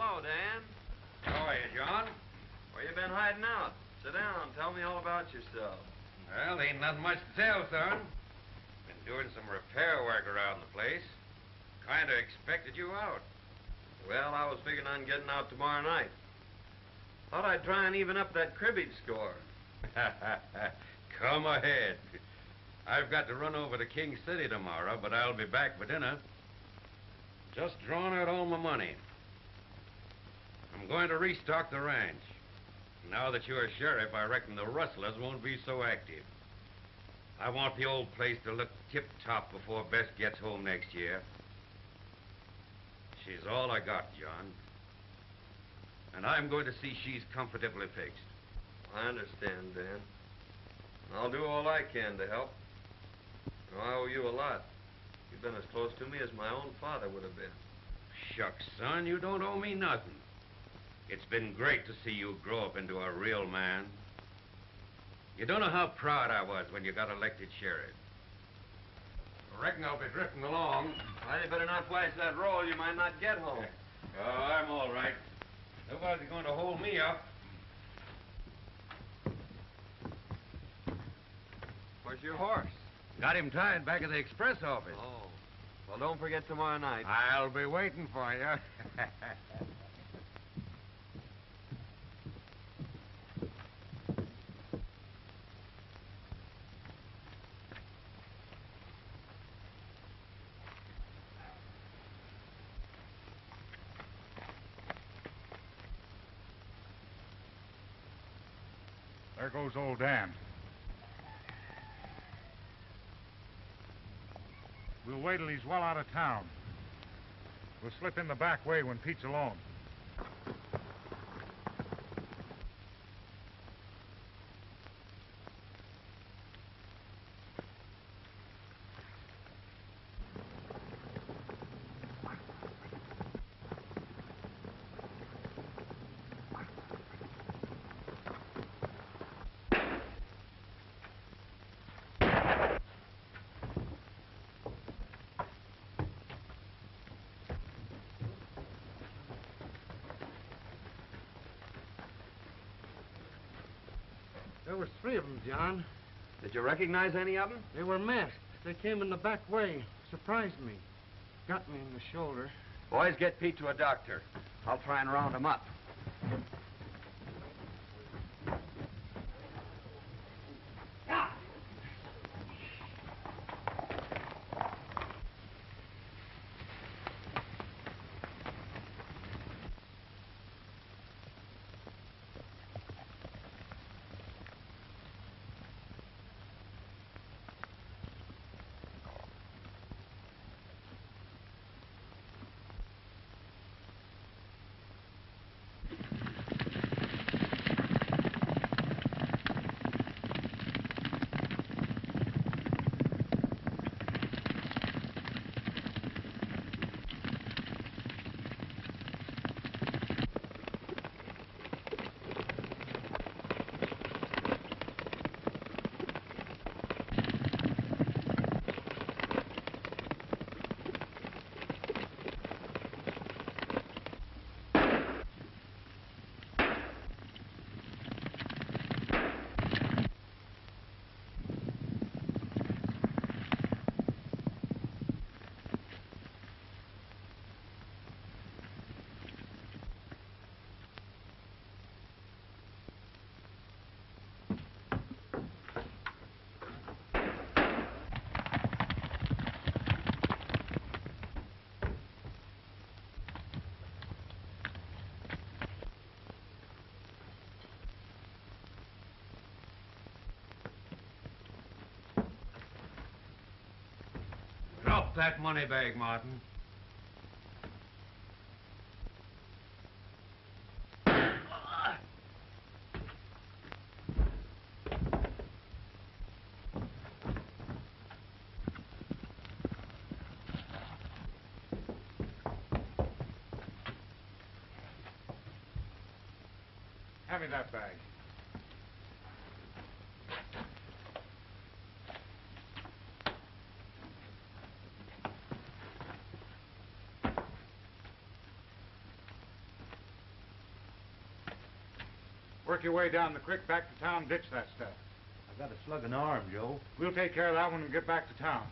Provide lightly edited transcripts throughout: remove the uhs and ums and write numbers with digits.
Hello, Dan. How are you, John? Where you been hiding out? Sit down. Tell me all about yourself. Well, ain't nothing much to tell, son. Been doing some repair work around the place. Kind of expected you out. Well, I was figuring on getting out tomorrow night. Thought I'd try and even up that cribbage score. Come ahead. I've got to run over to King City tomorrow, but I'll be back for dinner. Just drawn out all my money. I'm going to restock the ranch. Now that you're sheriff, I reckon the rustlers won't be so active. I want the old place to look tip-top before Bess gets home next year. She's all I got, John. And I'm going to see she's comfortably fixed. I understand, Dan. I'll do all I can to help. I owe you a lot. You've been as close to me as my own father would have been. Shucks, son, you don't owe me nothing. It's been great to see you grow up into a real man. You don't know how proud I was when you got elected sheriff. I reckon I'll be drifting along. Well, you better not flash that roll. You might not get home. Oh, I'm all right. Nobody's going to hold me up. Where's your horse? Got him tied back at the express office. Oh. Well, don't forget tomorrow night. I'll be waiting for you. There goes old Dan. We'll wait till he's well out of town. We'll slip in the back way when Pete's alone. There was 3 of them, John. Did you recognize any of them? They were masked. They came in the back way. Surprised me. Got me in the shoulder. Boys, get Pete to a doctor. I'll try and round him up. Drop that money bag, Martin. Hand me that bag. Work your way down the creek back to town, ditch that stuff. I got a slug in the arm, Joe. We'll take care of that when we get back to town.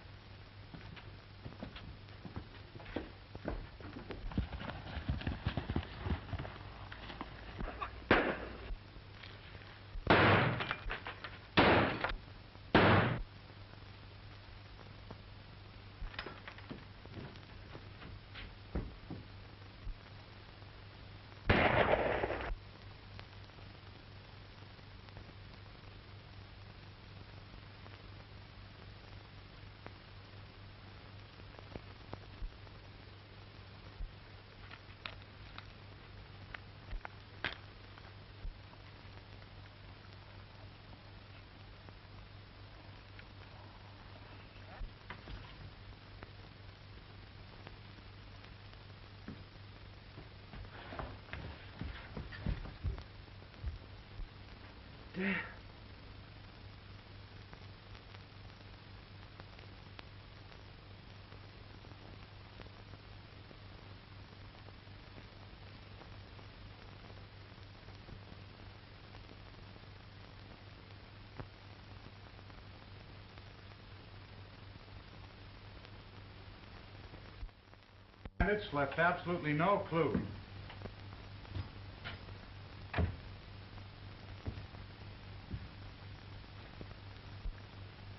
It's left absolutely no clue.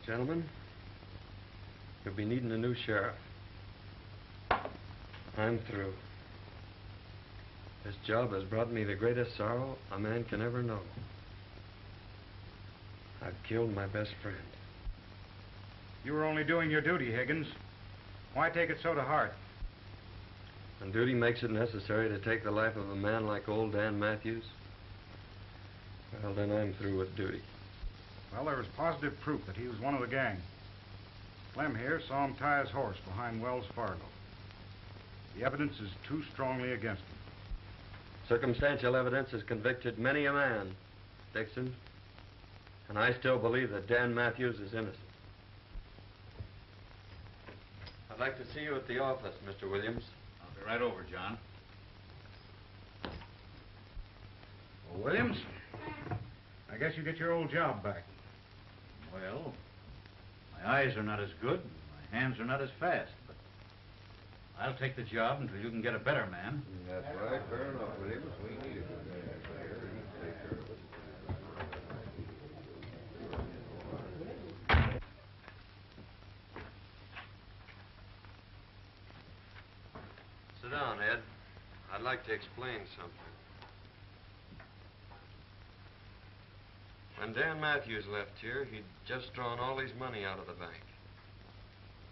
Gentlemen, you'll be needing a new sheriff. I'm through. This job has brought me the greatest sorrow a man can ever know. I've killed my best friend. You were only doing your duty, Higgins. Why take it so to heart? When duty makes it necessary to take the life of a man like old Dan Matthews, well, then I'm through with duty. Well, there was positive proof that he was one of the gang. Clem here saw him tie his horse behind Wells Fargo. The evidence is too strongly against him. Circumstantial evidence has convicted many a man, Dixon, and I still believe that Dan Matthews is innocent. I'd like to see you at the office, Mr. Williams. I'll be right over, John. Well, Williams? I guess you get your old job back. Well, my eyes are not as good, and my hands are not as fast, but I'll take the job until you can get a better man. That's right. Fair enough, Williams. We need a good man here. He can take care of us. Sit down, Ed. I'd like to explain something. When Dan Matthews left here, he'd just drawn all his money out of the bank.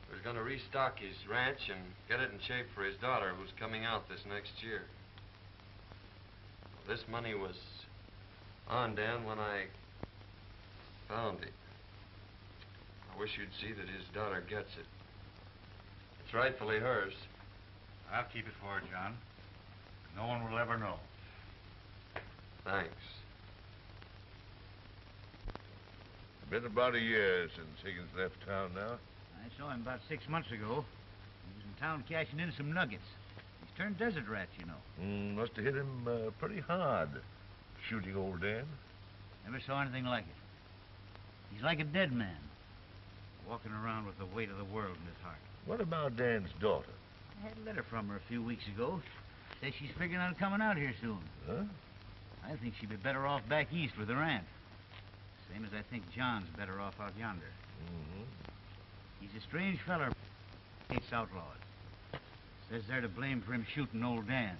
He was going to restock his ranch and get it in shape for his daughter, who's coming out this next year. Well, this money was on Dan when I found it. I wish you'd see that his daughter gets it. It's rightfully hers. I'll keep it for her, John. No one will ever know. Thanks. Been about a year since Higgins left town now. I saw him about 6 months ago. He was in town cashing in some nuggets. He's turned desert rat, you know. Must have hit him pretty hard, shooting old Dan. Never saw anything like it. He's like a dead man, walking around with the weight of the world in his heart. What about Dan's daughter? I had a letter from her a few weeks ago. Says she's figuring on coming out here soon. Huh? I think she'd be better off back east with her aunt. Same as I think John's better off out yonder. Mm-hmm. He's a strange feller. Hates outlaws. Says they're to blame for him shooting old Dan.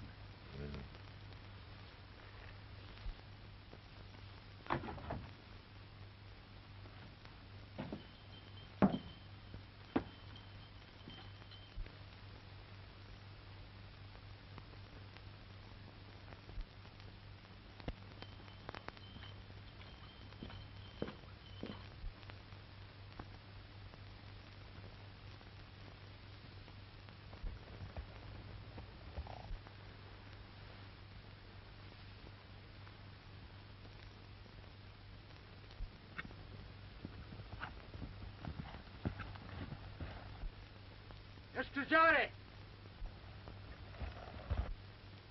Mr. Johnny!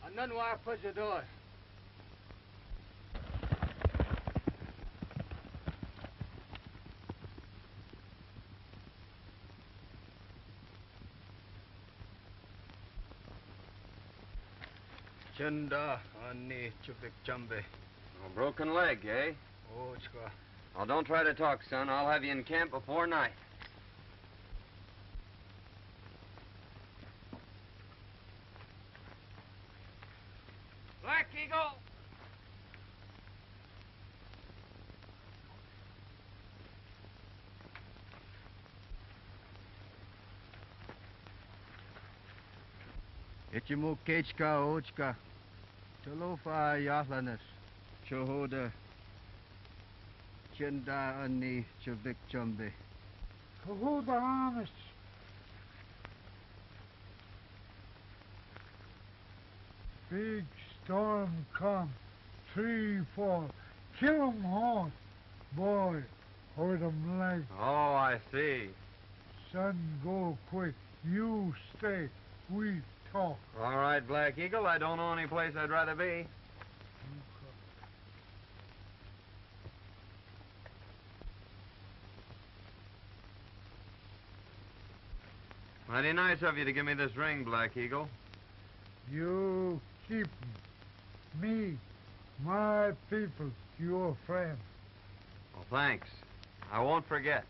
A none wire push the door. Chenda ani chubik chambe. A broken leg, eh? Ochka. Well, don't try to talk, son. I'll have you in camp before night. Black Eagle! Ichimu kechka ochka. Chalofa yahlanas. Chohoda. Chenda ani chubik chambe. Cahoda honest. Big storm come. 3, 4. Kill 'em all. Boy, hurt 'em leg. Oh, I see. Son, go quick. You stay. We talk. All right, Black Eagle. I don't know any place I'd rather be. Mighty nice of you to give me this ring, Black Eagle. You keep 'em. Me, my people, your friend. Well, thanks. I won't forget.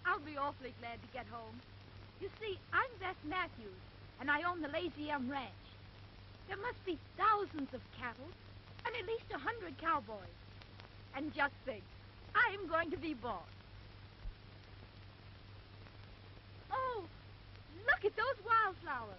I'll be awfully glad to get home. You see, I'm Beth Matthews, and I own the Lazy M Ranch. There must be thousands of cattle, and at least 100 cowboys. And just think, I'm going to be boss. Oh, look at those wildflowers.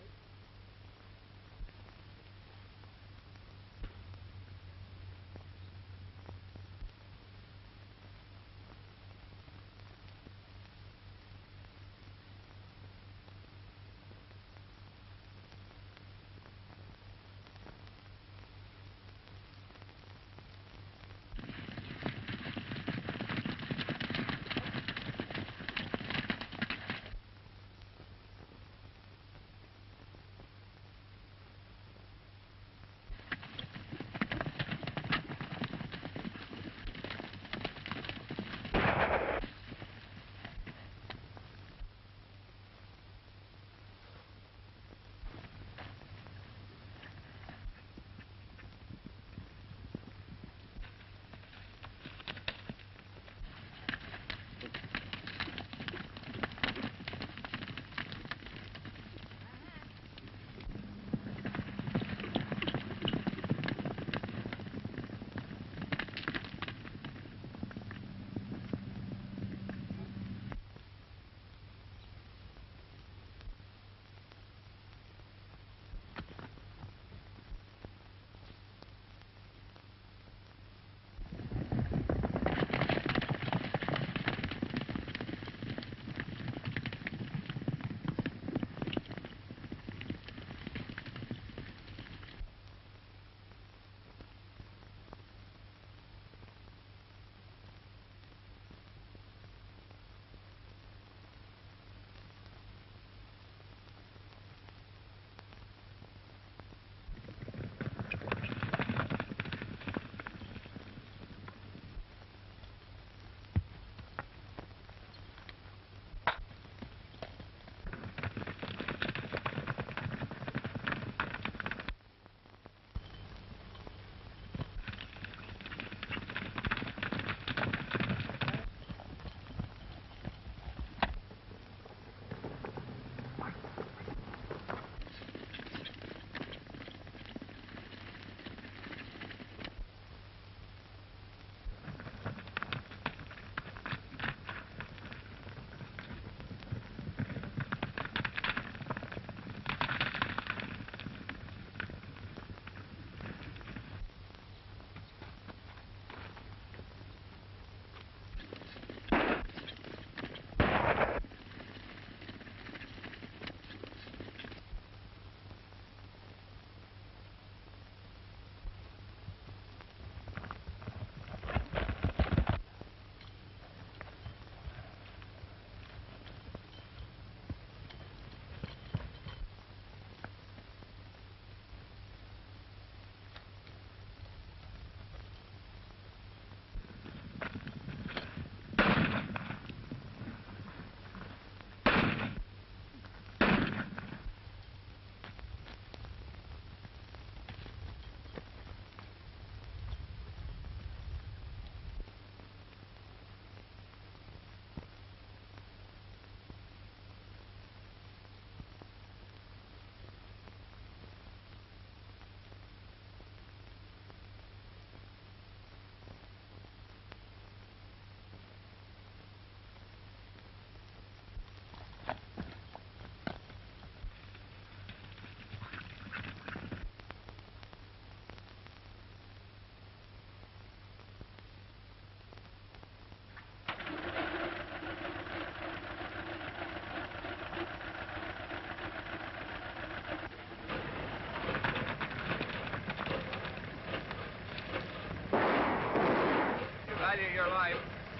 value your life.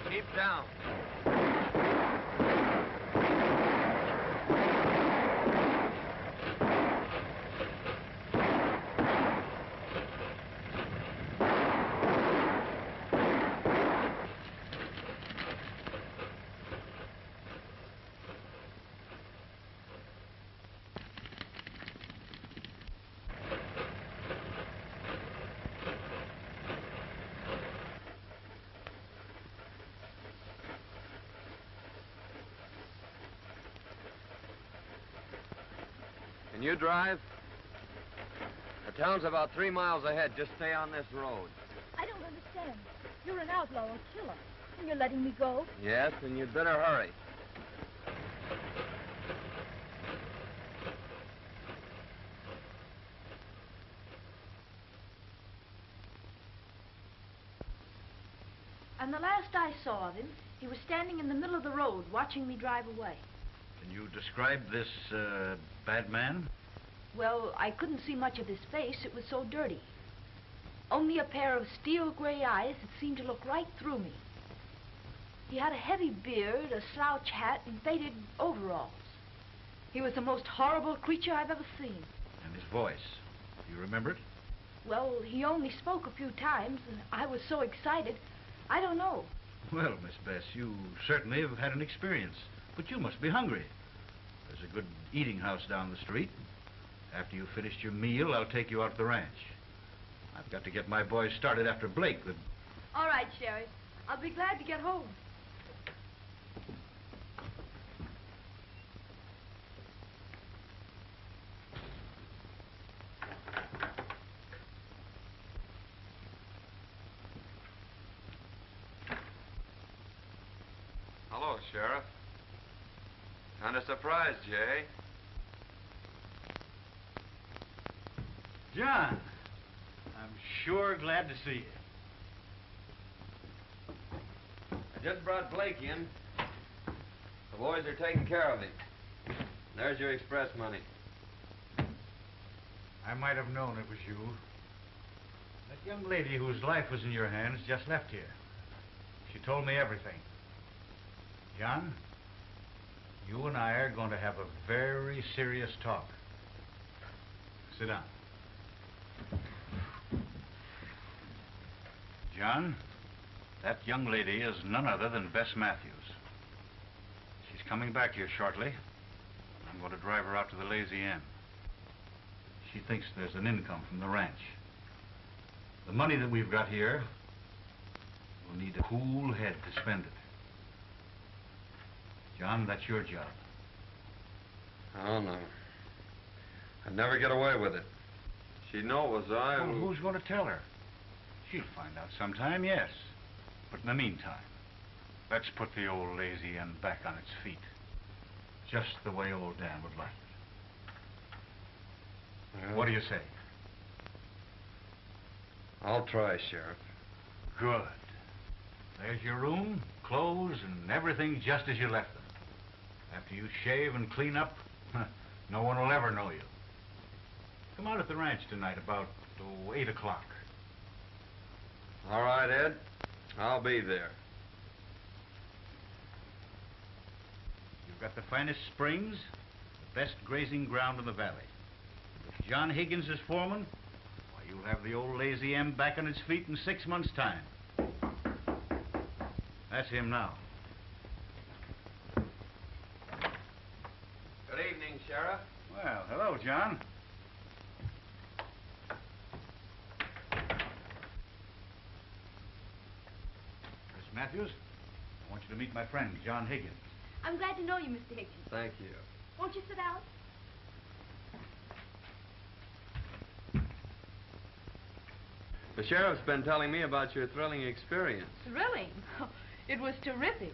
Keep down. Can you drive? The town's about 3 miles ahead. Just stay on this road. I don't understand. You're an outlaw or killer, and you're letting me go? Yes, and you'd better hurry. And the last I saw of him, he was standing in the middle of the road watching me drive away. Can you describe this, bad man? Well, I couldn't see much of his face. It was so dirty. Only a pair of steel gray eyes that seemed to look right through me. He had a heavy beard, a slouch hat, and faded overalls. He was the most horrible creature I've ever seen. And his voice. You remember it? Well, he only spoke a few times, and I was so excited, I don't know. Well, Miss Bess, you certainly have had an experience. But you must be hungry. There's a good eating house down the street. After you've finished your meal, I'll take you out to the ranch. I've got to get my boys started after Blake. All right, Sheriff. I'll be glad to get home. Hello, Sheriff. Kind of surprised, Jay. John, I'm sure glad to see you. I just brought Blake in. The boys are taking care of him. There's your express money. I might have known it was you. That young lady whose life was in your hands just left here. She told me everything. John, you and I are going to have a very serious talk. Sit down. John, that young lady is none other than Bess Matthews. She's coming back here shortly. I'm going to drive her out to the Lazy Inn. She thinks there's an income from the ranch. The money that we've got here, we'll need a cool head to spend it. John, that's your job. Oh, no. I'd never get away with it. She'd know it was I Well, who... who's going to tell her? She'll find out sometime, yes. But in the meantime, let's put the old Lazy Inn back on its feet. Just the way old Dan would like it. Well, What do you say? I'll try, Sheriff. Good. There's your room, clothes, and everything just as you left them. After you shave and clean up, no one will ever know you. Come out at the ranch tonight about 8 o'clock. All right, Ed. I'll be there. You've got the finest springs, the best grazing ground in the valley. If John Higgins is foreman, why, you'll have the old Lazy M back on its feet in 6 months' time. That's him now. Good evening, Sheriff. Well, hello, John. Miss Matthews, I want you to meet my friend, John Higgins. I'm glad to know you, Mr. Higgins. Thank you. Won't you sit down? The sheriff's been telling me about your thrilling experience. Thrilling. It was terrific.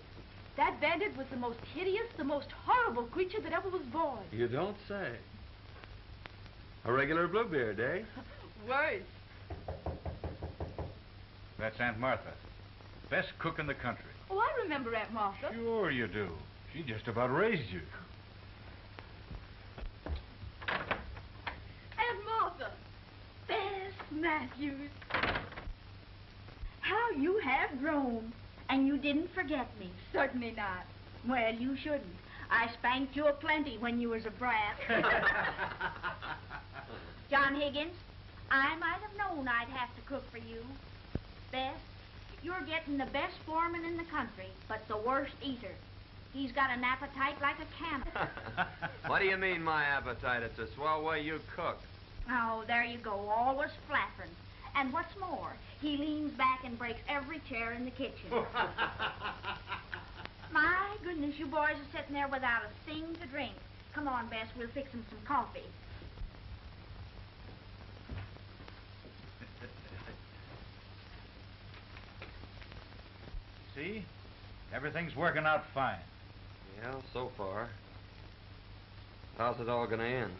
That bandit was the most hideous, the most horrible creature that ever was born. You don't say. A regular Bluebeard, eh? Worse. That's Aunt Martha. Best cook in the country. Oh, I remember Aunt Martha. Sure you do. She just about raised you. Aunt Martha. Bess Matthews. How Well, you have grown, and you didn't forget me. Certainly not. Well, you shouldn't. I spanked you aplenty when you was a brat. John Higgins, I might have known I'd have to cook for you. Bess, you're getting the best foreman in the country, but the worst eater. He's got an appetite like a camel. What do you mean, my appetite? It's a swell way you cook. Oh, there you go, always flapping. And what's more, he leans back and breaks every chair in the kitchen. My goodness, you boys are sitting there without a thing to drink. Come on, Bess, we'll fix him some coffee. See? Everything's working out fine. Yeah, so far. How's it all gonna end?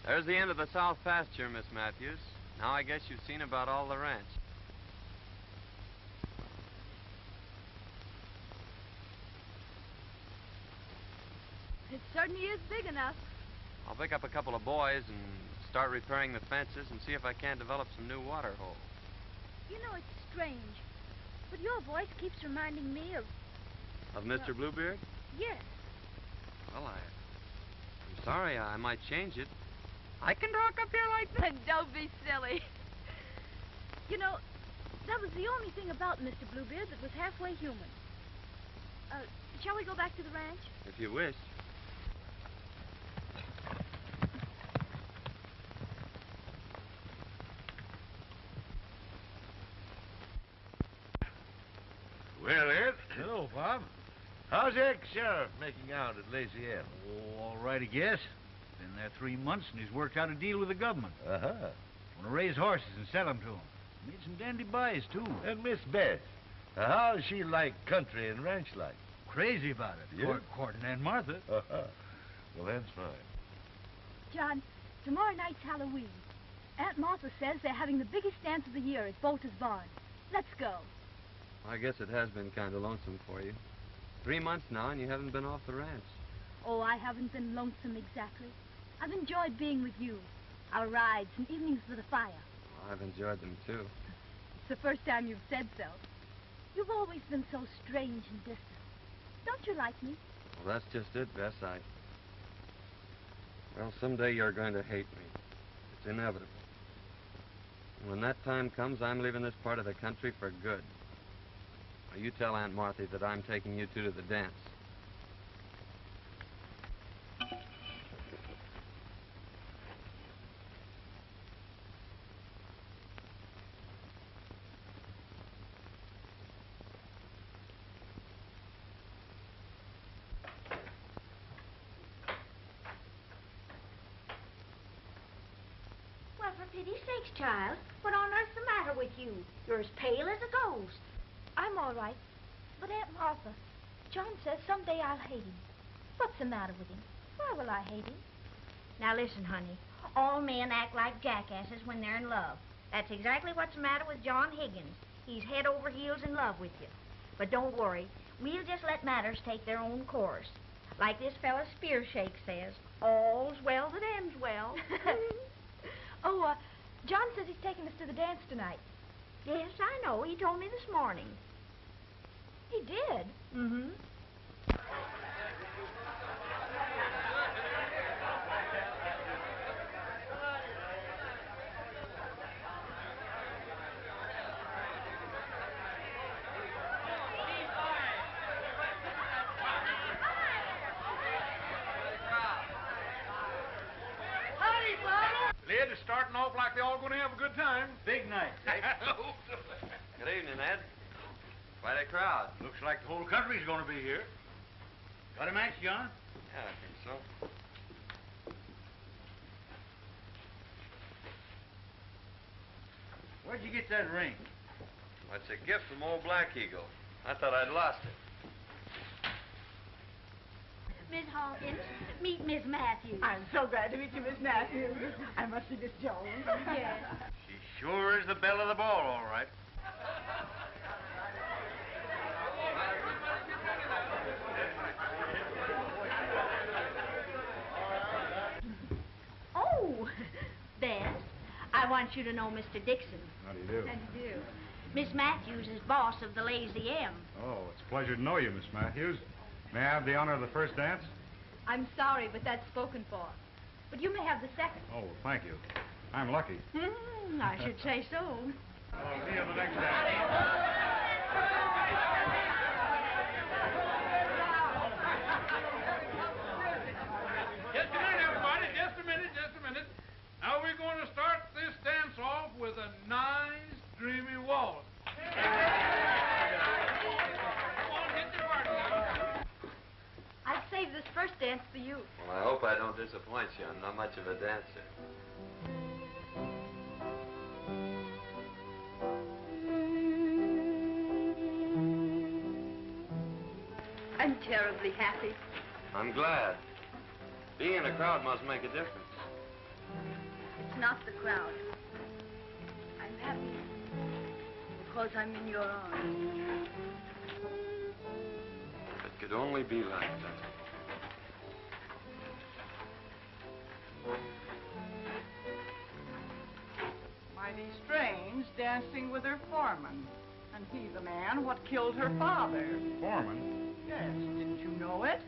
There's the end of the south pasture, Miss Matthews. Now I guess you've seen about all the ranch. It certainly is big enough. I'll pick up a couple of boys and start repairing the fences and see if I can't develop some new water holes. You know, it's strange, but your voice keeps reminding me of... Of Mr. Bluebeard? Yes. Well, I'm sorry. I might change it. I can talk up here like that. Don't be silly. You know, that was the only thing about Mr. Bluebeard that was halfway human. Shall we go back to the ranch? If you wish. Well, Ed. Hello, Bob. How's ex-sheriff making out at Lazy M? Oh, all right, I guess. Been there 3 months, and he's worked out a deal with the government. Uh-huh. Want to raise horses and sell them to him. Made some dandy buys, too. And Miss Beth, how's she like country and ranch life? Crazy about it. Yeah? Courting Aunt Martha. Uh-huh. Well, that's fine. John, tomorrow night's Halloween. Aunt Martha says they're having the biggest dance of the year at Bolter's Barn. Let's go. I guess it has been kind of lonesome for you. 3 months now, and you haven't been off the ranch. Oh, I haven't been lonesome exactly. I've enjoyed being with you. Our rides and evenings with the fire. I've enjoyed them, too. It's the first time you've said so. You've always been so strange and distant. Don't you like me? Well, that's just it, Bess. Well, someday you're going to hate me. It's inevitable. And when that time comes, I'm leaving this part of the country for good. Well, you tell Aunt Martha that I'm taking you two to the dance. Well, for pity's sakes, child, what on earth's the matter with you? You're as pale as a ghost. I'm all right. But Aunt Martha, John says someday I'll hate him. What's the matter with him? Why will I hate him? Now listen, honey. All men act like jackasses when they're in love. That's exactly what's the matter with John Higgins. He's head over heels in love with you. But don't worry. We'll just let matters take their own course. Like this fella Spearshake says, all's well that ends well. Oh, John says he's taking us to the dance tonight. Yes, I know. He told me this morning. He did? Mm-hmm. Lid is starting off like they're all going to have a good time. Big night. Good evening, Ed. Quite a crowd. Looks like the whole country's going to be here. Got a match, John? Yeah, I think so. Where'd you get that ring? Well, it's a gift from old Black Eagle. I thought I'd lost it. Miss Hawkins, meet Miss Matthews. I'm so glad to meet you, Miss Matthews. I must be Miss Jones. Yes. She sure is the belle of the ball, all right. wants you to know Mr. Dixon. How do you do? How do you do? Miss Matthews is boss of the Lazy M. Oh, it's a pleasure to know you, Miss Matthews. May I have the honor of the first dance? I'm sorry, but that's spoken for. But you may have the second. Oh, well, thank you. I'm lucky. I should say so. I'll see you at the next dance. Just a minute, everybody. Just a minute. Now we're going to start this dance off with a nice, dreamy waltz. Come on, get your partner. I'd save this first dance for you. Well, I hope I don't disappoint you. I'm not much of a dancer. I'm terribly happy. I'm glad. Being in a crowd must make a difference. It's not the crowd. I'm happy because I'm in your arms. If it could only be like that. Mighty strange, dancing with her foreman. And he the man what killed her father. Foreman? Yes, didn't you know it?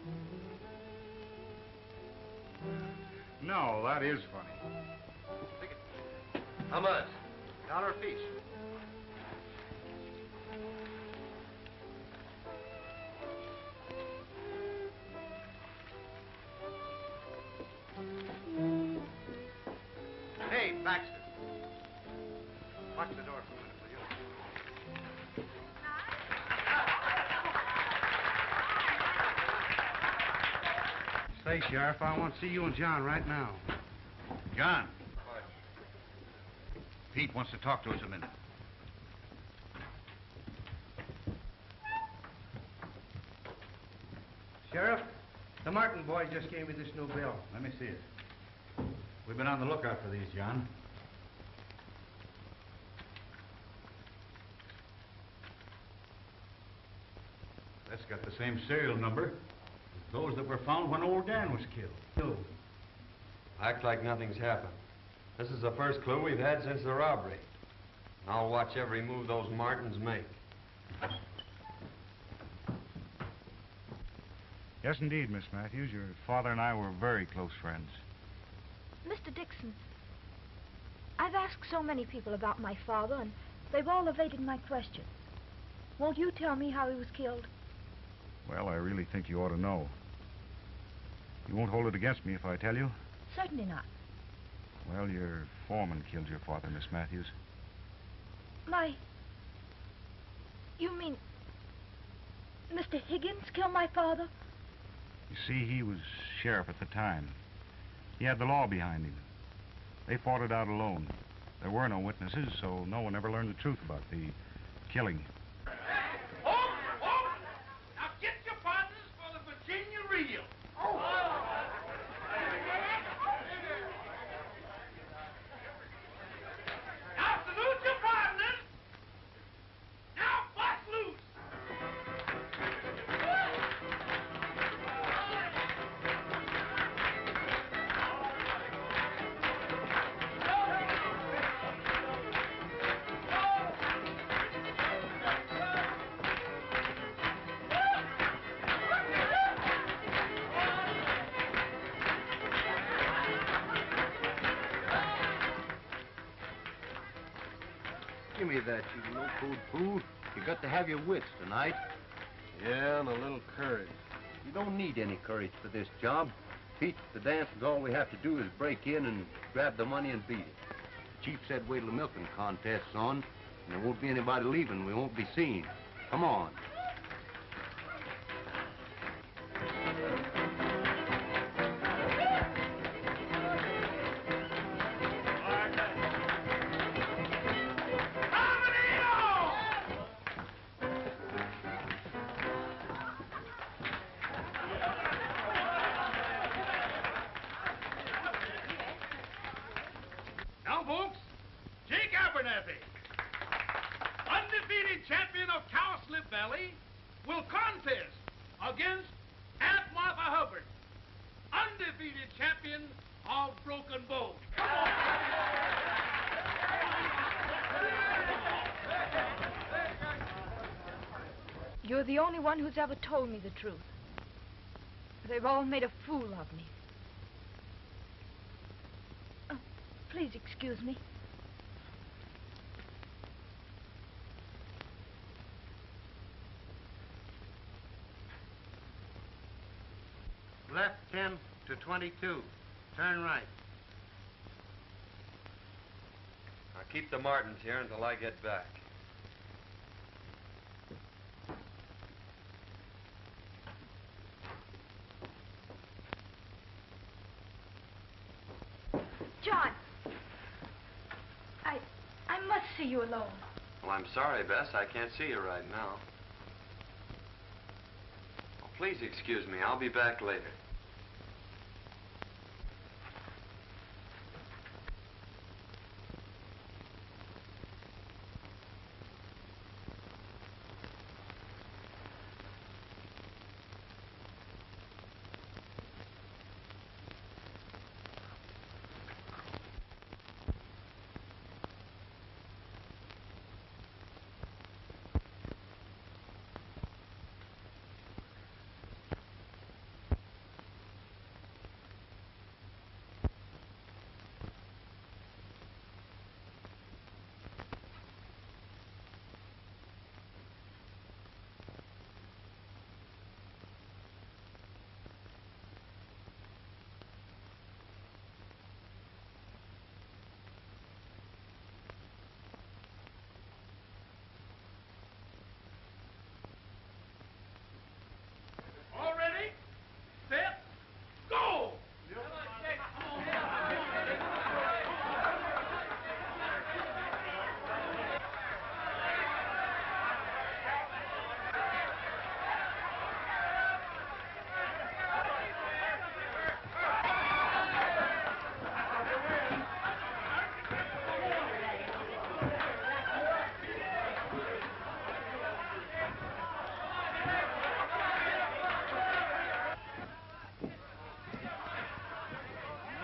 No, that is funny. How much? $1 apiece. Hey, Baxter. Watch the door for a minute, will you? Say, Sheriff, I want to see you and John right now. John. Pete wants to talk to us a minute. Sheriff, the Martin boys just gave me this new bill. Let me see it. We've been on the lookout for these, John. That's got the same serial number as those that were found when old Dan was killed. Act like nothing's happened. This is the first clue we've had since the robbery. I'll watch every move those Martins make. Yes, indeed, Miss Matthews. Your father and I were very close friends. Mr. Dixon, I've asked so many people about my father, and they've all evaded my questions. Won't you tell me how he was killed? Well, I really think you ought to know. You won't hold it against me if I tell you? Certainly not. Well, your foreman killed your father, Miss Matthews. You mean Mr. Higgins killed my father? You see, he was sheriff at the time. He had the law behind him. They fought it out alone. There were no witnesses, so no one ever learned the truth about the killing. Now get your partners for the Virginia reel. Now salute your partners. Now bust loose. Give me that, you no-food fool. You got to have your wits tonight. Yeah, and a little courage. You don't need any courage for this job. Pete, the dance is all we have to do is break in and grab the money and beat it. The chief said wait till the milking contest's on, and there won't be anybody leaving. We won't be seen. Come on. Now, folks, Jake Abernathy, undefeated champion of Cowslip Valley, will contest against Aunt Martha Hubbard, undefeated champion of Broken Bow. Come on. You're the only one who's ever told me the truth. They've all made a fool of me. Please excuse me. Left 10 to 22. Turn right. I'll keep the Martins here until I get back. John! I must see you alone. Well, I'm sorry, Bess. I can't see you right now. Oh, please excuse me. I'll be back later. All ready? Set. Go!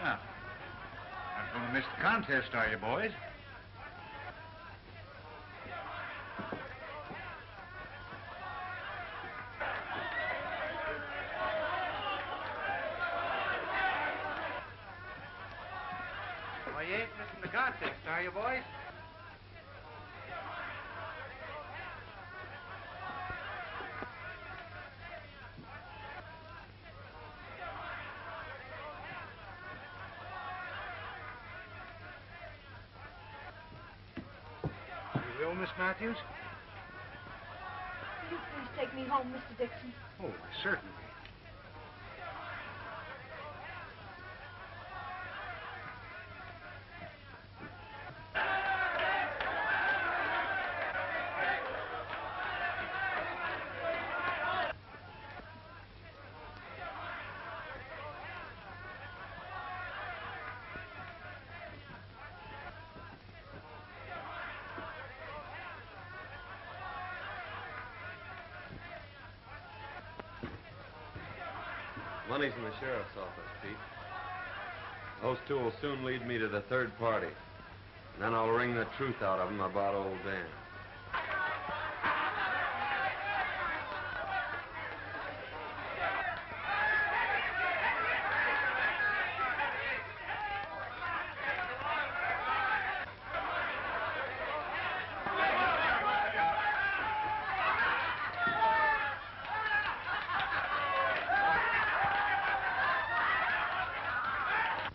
Yeah. Not going to miss the contest, are you, boys? Well, you ain't missing the contest, are you, boys? You will, Miss Matthews? Will you please take me home, Mr. Dixon? Oh, certainly. Money's in the sheriff's office, Pete. Those two will soon lead me to the third party. And then I'll wring the truth out of them about old Dan.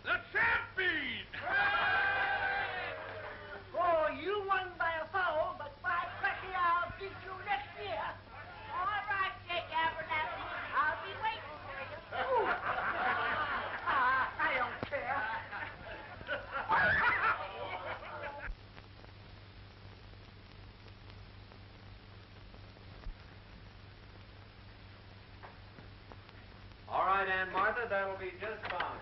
The champion! Oh, you won by a foul, but by cracky, I'll beat you next year. All right, Jake Abernathy. I'll be waiting for you. I don't care. All right, Aunt Martha, that'll be just fine.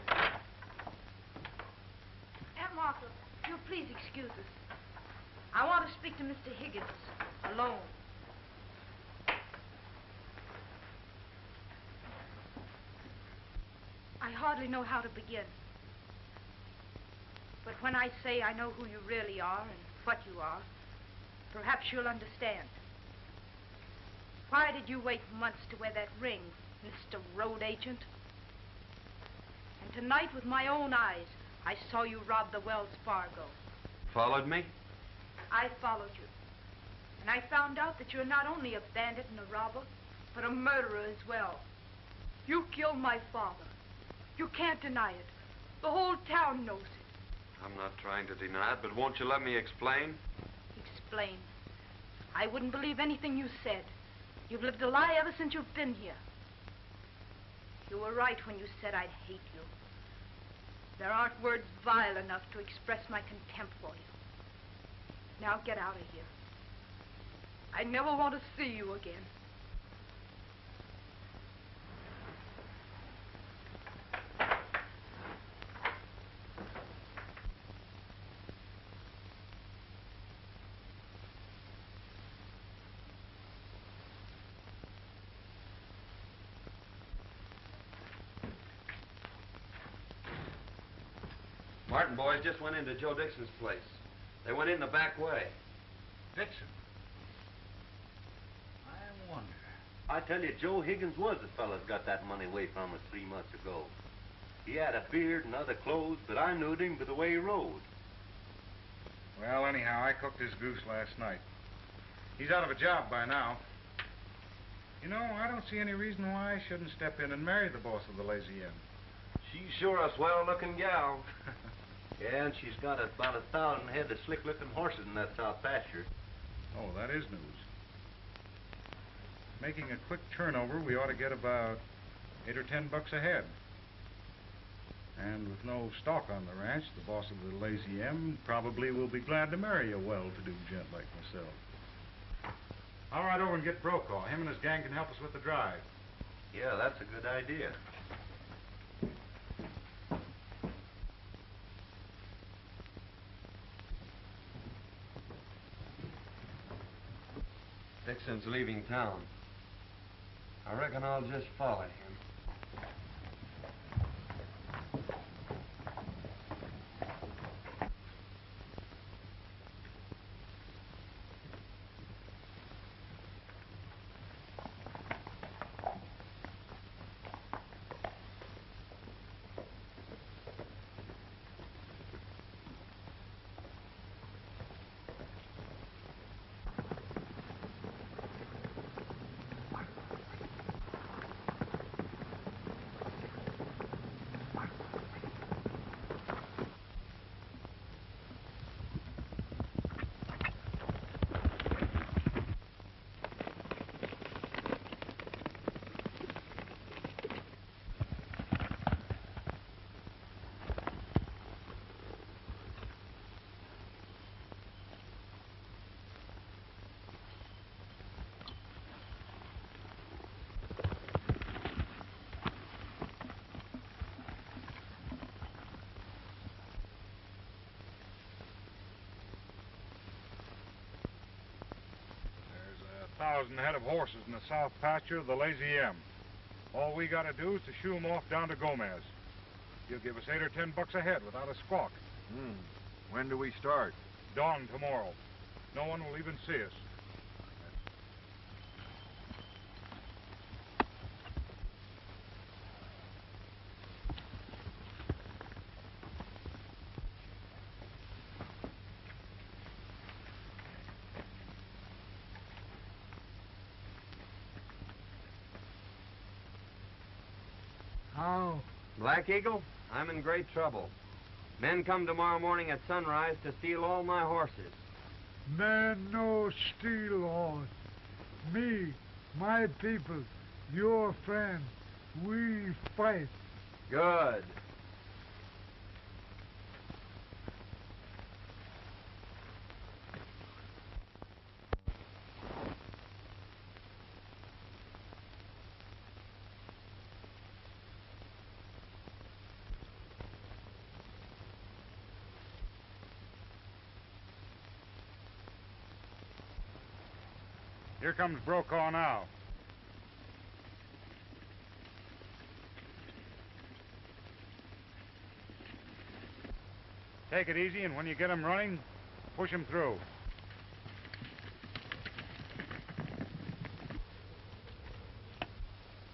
Aunt Martha, you'll please excuse us. I want to speak to Mr. Higgins alone. I hardly know how to begin. But when I say I know who you really are and what you are, perhaps you'll understand. Why did you wait months to wear that ring, Mr. Road Agent? And tonight, with my own eyes, I saw you rob the Wells Fargo. Followed me? I followed you. And I found out that you're not only a bandit and a robber, but a murderer as well. You killed my father. You can't deny it. The whole town knows it. I'm not trying to deny it, but won't you let me explain? Explain. I wouldn't believe anything you said. You've lived a lie ever since you've been here. You were right when you said I'd hate you. There aren't words vile enough to express my contempt for you. Now get out of here. I never want to see you again. Martin boys just went into Joe Dixon's place. They went in the back way. Dixon? I wonder. I tell you, Joe Higgins was the fellas got that money away from us 3 months ago. He had a beard and other clothes, but I knew him by the way he rode. Well, anyhow, I cooked his goose last night. He's out of a job by now. You know, I don't see any reason why I shouldn't step in and marry the boss of the Lazy Inn. She's sure a swell-looking gal. Yeah, and she's got about 1,000 head of slick-looking horses in that south pasture. Oh, that is news. Making a quick turnover, we ought to get about $8 or $10 a head. And with no stock on the ranch, the boss of the Lazy M probably will be glad to marry a well-to-do gent like myself. I'll ride over and get Brokaw. Him and his gang can help us with the drive. Yeah, that's a good idea. Dixon's leaving town. I reckon I'll just follow him. There's 1,000 head of horses in the south pasture of the Lazy M. All we gotta do is to shoo 'em off down to Gomez. He'll give us $8 or $10 a head without a squawk. When do we start? Dawn tomorrow. No one will even see us. How? Black Eagle, I'm in great trouble. Men come tomorrow morning at sunrise to steal all my horses. Man no steal horse. Me, my people, your friend, we fight. Good. Here comes Brokaw now. Take it easy, and when you get him running, push him through.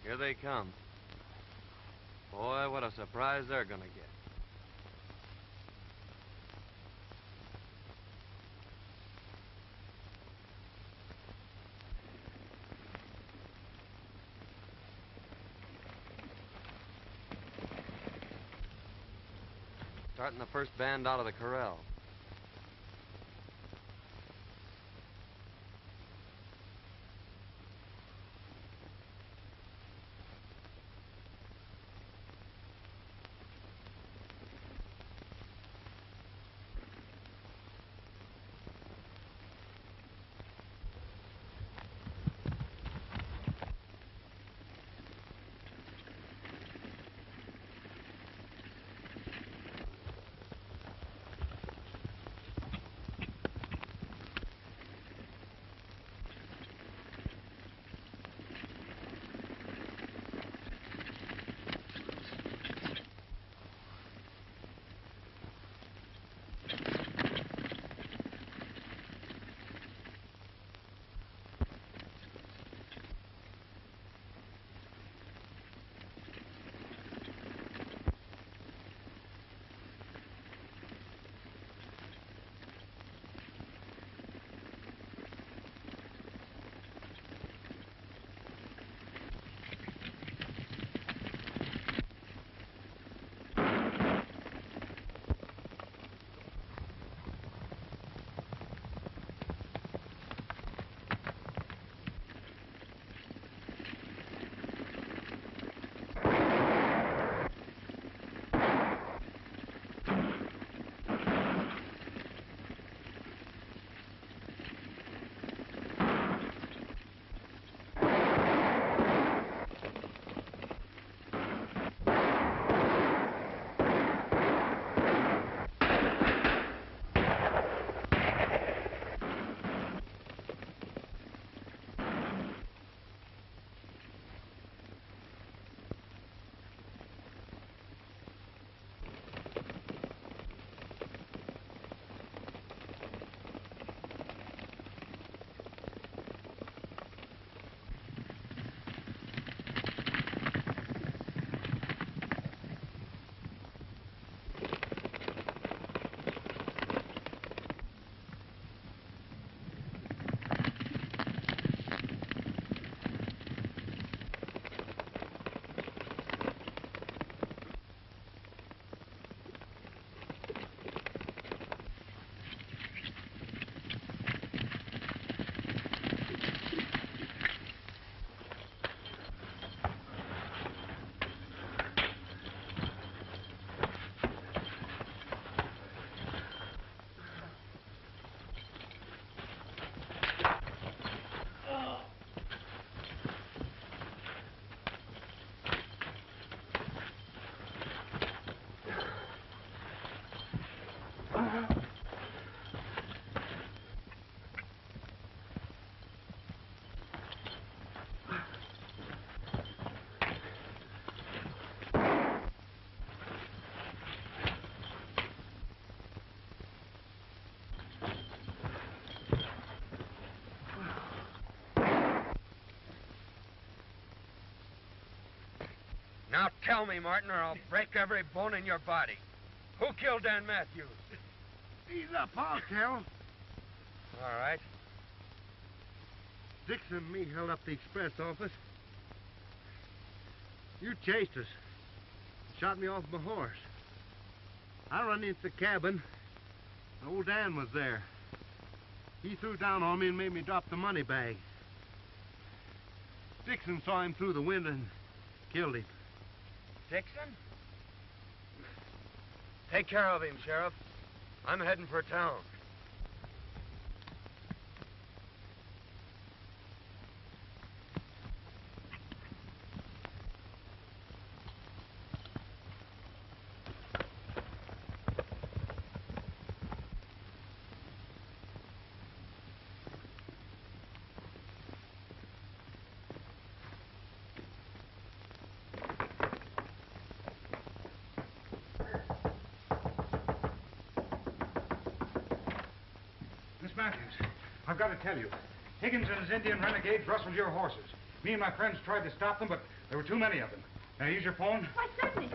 Here they come. Boy, what a surprise they're gonna get. Starting the first band out of the corral. Now tell me, Martin, or I'll break every bone in your body. Who killed Dan Matthews? Ease up, I'll tell. All right. Dixon and me held up the express office. You chased us. Shot me off my horse. I run into the cabin. Old Dan was there. He threw down on me and made me drop the money bag. Dixon saw him through the window and killed him. Dixon? Take care of him, Sheriff. I'm heading for town. Miss Matthews, I've got to tell you. Higgins and his Indian renegades rustled your horses. Me and my friends tried to stop them, but there were too many of them. Can I use your phone? Why, certainly.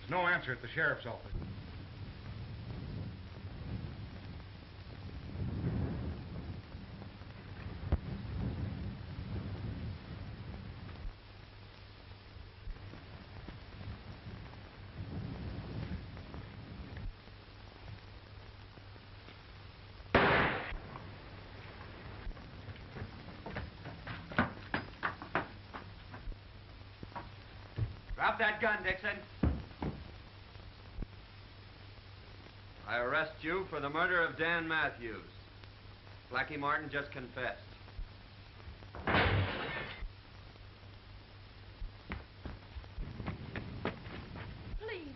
There's no answer at the sheriff's office. Drop that gun, Dixon. I arrest you for the murder of Dan Matthews. Blackie Martin just confessed. Please.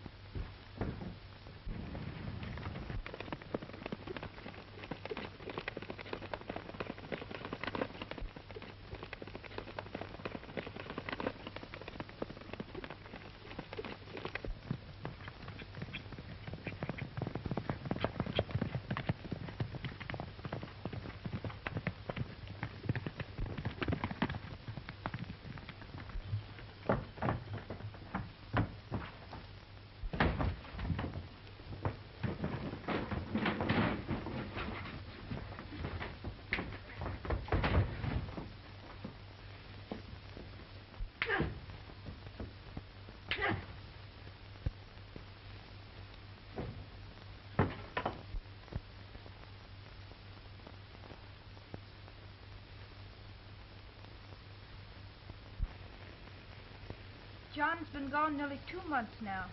John's been gone nearly 2 months now.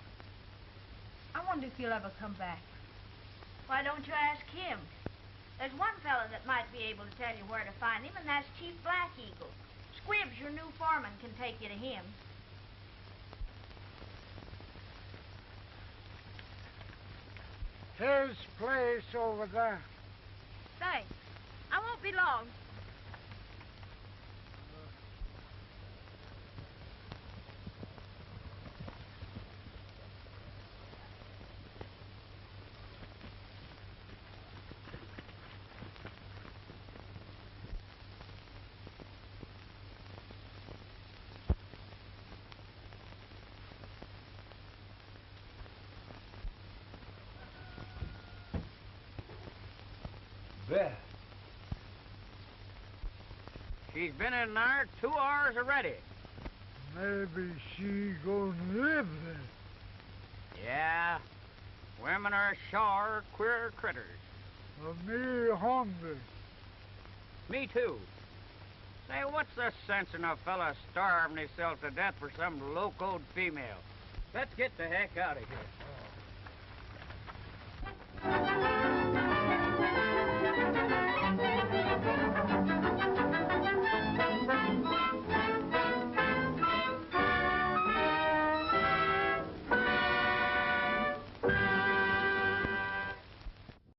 I wonder if he'll ever come back. Why don't you ask him? There's one fellow that might be able to tell you where to find him, and that's Chief Black Eagle. Squibbs, your new foreman, can take you to him. His place over there. Thanks. I won't be long. Beth. She's been in there 2 hours already. Maybe she gonna live there. Yeah. Women are sure queer critters. Me hungry. Me too. Say, what's the sense in a fella starving himself to death for some locoed female? Let's get the heck out of here.